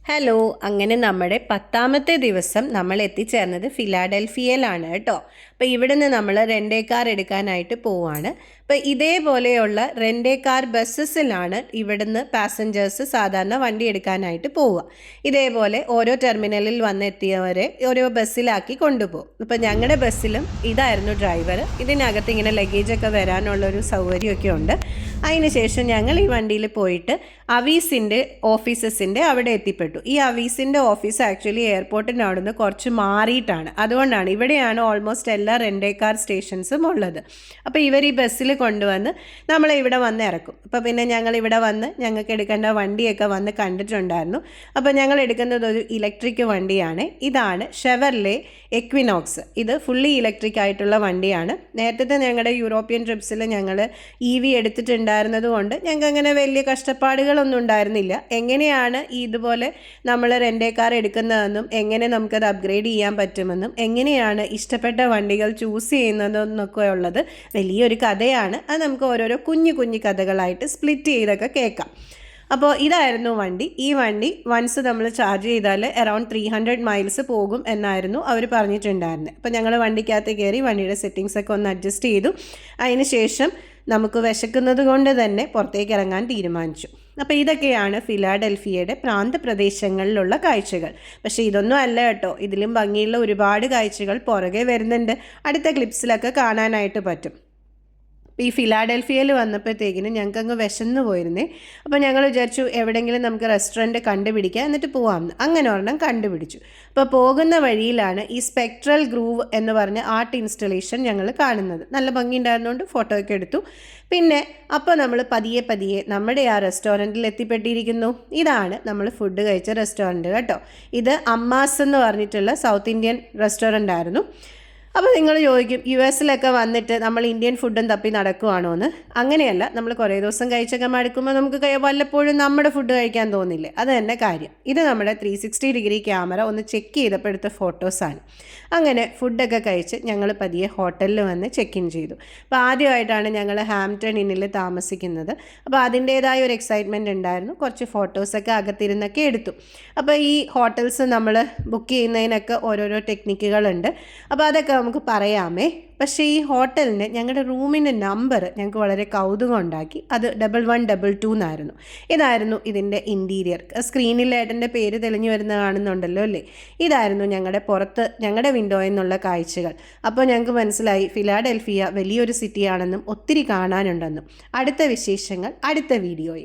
Hello, അങ്ങനെ നമ്മുടെ 10ാമത്തെ ദിവസം നമ്മൾ എത്തിച്ചേർന്നത് ഫിലാഡൽഫിയയിലാണ് കേട്ടോ. അപ്പോൾ ഇവിടുന്ന് നമ്മൾ റെൻ്റേ കാർ എടുക്കാനായിട്ട് പോവാണ്. അപ്പോൾ ഇതേപോലെയുള്ള റെൻ്റേ കാർ ബസ്സസിലാണ് ഇവിടുന്ന് പാസഞ്ചേഴ്സ് സാധാരണ വണ്ടി എടുക്കാനായിട്ട് പോവുക. ഇതേപോലെ ഓരോ ടെർമിനലിൽ വന്നെത്തിയവരെ ഓരോ ബസ്സിലാക്കി കൊണ്ടുപോകും. അപ്പോൾ ഞങ്ങളുടെ ബസ്സിലും ഇതായിരുന്നു ഡ്രൈവർ. ഇതിനകത്ത് ഇങ്ങനെ ലഗേജൊക്കെ വരാനുള്ളൊരു സൗകര്യമൊക്കെ ഉണ്ട്. അതിനുശേഷം ഞങ്ങൾ ഈ വണ്ടിയിൽ പോയിട്ട് അവീസിൻ്റെ ഓഫീസസിൻ്റെ അവിടെ എത്തിപ്പെട്ടു. ഈ അവീസിൻ്റെ ഓഫീസ് ആക്ച്വലി എയർപോർട്ടിൻ്റെ അവിടെ നിന്ന് കുറച്ച് മാറിയിട്ടാണ്. അതുകൊണ്ടാണ് ഇവിടെയാണ് ഓൾമോസ്റ്റ് എല്ലാ റെൻ്റേ കാർ സ്റ്റേഷൻസും ഉള്ളത്. അപ്പോൾ ഇവർ ഈ ബസ്സിൽ കൊണ്ടുവന്ന് നമ്മളെ ഇവിടെ വന്ന് ഇറക്കും. അപ്പോൾ പിന്നെ ഞങ്ങൾ ഇവിടെ വന്ന് ഞങ്ങൾക്ക് എടുക്കേണ്ട വണ്ടിയൊക്കെ വന്ന് കണ്ടിട്ടുണ്ടായിരുന്നു. അപ്പോൾ ഞങ്ങൾ എടുക്കുന്നത് ഒരു ഇലക്ട്രിക് വണ്ടിയാണ്. ഇതാണ് ഷെവർലെ എക്വിനോക്സ്. ഇത് ഫുള്ളി ഇലക്ട്രിക് ആയിട്ടുള്ള വണ്ടിയാണ്. നേരത്തെ ഞങ്ങളുടെ യൂറോപ്യൻ ട്രിപ്സിൽ ഞങ്ങൾ EV എടുത്തിട്ടുണ്ടായിരുന്നത് കൊണ്ട് ഞങ്ങൾക്ക് അങ്ങനെ വലിയ കഷ്ടപ്പാടുകളൊന്നും ഉണ്ടായിരുന്നില്ല. എങ്ങനെയാണ് ഇതുപോലെ നമ്മൾ റെൻ്റേ കാർ എടുക്കുന്നതെന്നും എങ്ങനെ നമുക്കത് അപ്ഗ്രേഡ് ചെയ്യാൻ പറ്റുമെന്നും എങ്ങനെയാണ് ഇഷ്ടപ്പെട്ട വണ്ടികൾ ചൂസ് ചെയ്യുന്നതെന്നൊക്കെ ഉള്ളത് വലിയൊരു കഥയാണ്. അത് നമുക്ക് ഓരോരോ കുഞ്ഞു കുഞ്ഞു കഥകളായിട്ട് സ്പ്ലിറ്റ് ചെയ്തൊക്കെ കേൾക്കാം. അപ്പോൾ ഇതായിരുന്നു വണ്ടി. ഈ വണ്ടി വൺസ് നമ്മൾ ചാർജ് ചെയ്താൽ അറൗണ്ട് 300 മൈൽസ് പോകും എന്നായിരുന്നു അവർ പറഞ്ഞിട്ടുണ്ടായിരുന്നത്. അപ്പോൾ ഞങ്ങൾ വണ്ടിക്കകത്ത് കയറി വണ്ടിയുടെ സെറ്റിങ്സൊക്കെ ഒന്ന് അഡ്ജസ്റ്റ് ചെയ്തു. അതിന് ശേഷം നമുക്ക് വിശക്കുന്നത് കൊണ്ട് തന്നെ പുറത്തേക്ക് ഇറങ്ങാൻ തീരുമാനിച്ചു. അപ്പോൾ ഇതൊക്കെയാണ് ഫിലാഡൽഫിയയുടെ പ്രാന്തപ്രദേശങ്ങളിലുള്ള കാഴ്ചകൾ. പക്ഷേ ഇതൊന്നും അല്ല കേട്ടോ, ഇതിലും ഭംഗിയുള്ള ഒരുപാട് കാഴ്ചകൾ പുറകെ വരുന്നുണ്ട്. അടുത്ത ക്ലിപ്സിലൊക്കെ കാണാനായിട്ട് പറ്റും. ഈ ഫിലാഡൽഫിയയിൽ വന്നപ്പോഴത്തേക്കിനും ഞങ്ങൾക്കങ്ങ് വിശന്ന് പോയിരുന്നേ. അപ്പോൾ ഞങ്ങൾ വിചാരിച്ചു എവിടെയെങ്കിലും നമുക്ക് റെസ്റ്റോറൻറ്റ് കണ്ടുപിടിക്കാം, എന്നിട്ട് പോവാമെന്ന്. അങ്ങനെ ഒരെണ്ണം കണ്ടുപിടിച്ചു. അപ്പോൾ പോകുന്ന വഴിയിലാണ് ഈ സ്പെക്ട്രൽ ഗ്രൂവ് എന്ന് പറഞ്ഞ ആർട്ട് ഇൻസ്റ്റലേഷൻ ഞങ്ങൾ കാണുന്നത്. നല്ല ഭംഗി ഉണ്ടായിരുന്നുകൊണ്ട് ഫോട്ടോ ഒക്കെ എടുത്തു. പിന്നെ അപ്പോൾ നമ്മൾ പതിയെ നമ്മുടെ ആ റെസ്റ്റോറൻറ്റിൽ എത്തിപ്പെട്ടിരിക്കുന്നു. ഇതാണ് നമ്മൾ ഫുഡ് കഴിച്ച റെസ്റ്റോറൻറ്റ് കേട്ടോ. ഇത് അമ്മാസ് എന്ന് പറഞ്ഞിട്ടുള്ള സൗത്ത് ഇന്ത്യൻ റെസ്റ്റോറൻ്റ് ആയിരുന്നു. അപ്പോൾ നിങ്ങൾ ചോദിക്കും, US വന്നിട്ട് നമ്മൾ ഇന്ത്യൻ ഫുഡും തപ്പി നടക്കുവാണോ എന്ന്. അങ്ങനെയല്ല, നമ്മൾ കുറേ ദിവസം കഴിച്ചൊക്കെ മടുക്കുമ്പോൾ നമുക്ക് വല്ലപ്പോഴും നമ്മുടെ ഫുഡ് കഴിക്കാൻ തോന്നില്ലേ, അത് തന്നെ കാര്യം. ഇത് നമ്മുടെ 360 ഡിഗ്രി ക്യാമറ ഒന്ന് ചെക്ക് ചെയ്തപ്പോൾ എടുത്ത ഫോട്ടോസാണ്. അങ്ങനെ ഫുഡൊക്കെ കഴിച്ച് ഞങ്ങൾ പതിയെ ഹോട്ടലിൽ വന്ന് ചെക്ക് ഇൻ ചെയ്തു. അപ്പോൾ ആദ്യമായിട്ടാണ് ഞങ്ങൾ ഹാംപ്ടൺ ഇന്നിൽ താമസിക്കുന്നത്. അപ്പോൾ അതിൻ്റേതായ ഒരു എക്സൈറ്റ്മെൻറ്റ് ഉണ്ടായിരുന്നു. കുറച്ച് ഫോട്ടോസൊക്കെ അകത്തിരുന്നൊക്കെ എടുത്തു. അപ്പോൾ ഈ ഹോട്ടൽസ് നമ്മൾ ബുക്ക് ചെയ്യുന്നതിനൊക്കെ ഓരോരോ ടെക്നിക്കുകളുണ്ട്. അപ്പോൾ അതൊക്കെ നമുക്ക് പറയാമേ. പക്ഷേ ഈ ഹോട്ടലിന് ഞങ്ങളുടെ റൂമിൻ്റെ നമ്പർ ഞങ്ങൾക്ക് വളരെ കൗതുകം ഉണ്ടാക്കി. അത് 1122 എന്നായിരുന്നു. ഇതായിരുന്നു ഇതിൻ്റെ ഇൻറ്റീരിയർ. സ്ക്രീനിൽ ഏട്ടൻ്റെ പേര് തെളിഞ്ഞു വരുന്ന കാണുന്നുണ്ടല്ലോ അല്ലേ. ഇതായിരുന്നു ഞങ്ങളുടെ പുറത്ത് ഞങ്ങളുടെ വിൻഡോയിൽ നിന്നുള്ള കാഴ്ചകൾ. അപ്പോൾ ഞങ്ങൾക്ക് മനസ്സിലായി ഫിലാഡൽഫിയ വലിയൊരു സിറ്റിയാണെന്നും ഒത്തിരി കാണാനുണ്ടെന്നും. അടുത്ത വിശേഷങ്ങൾ അടുത്ത വീഡിയോയിൽ.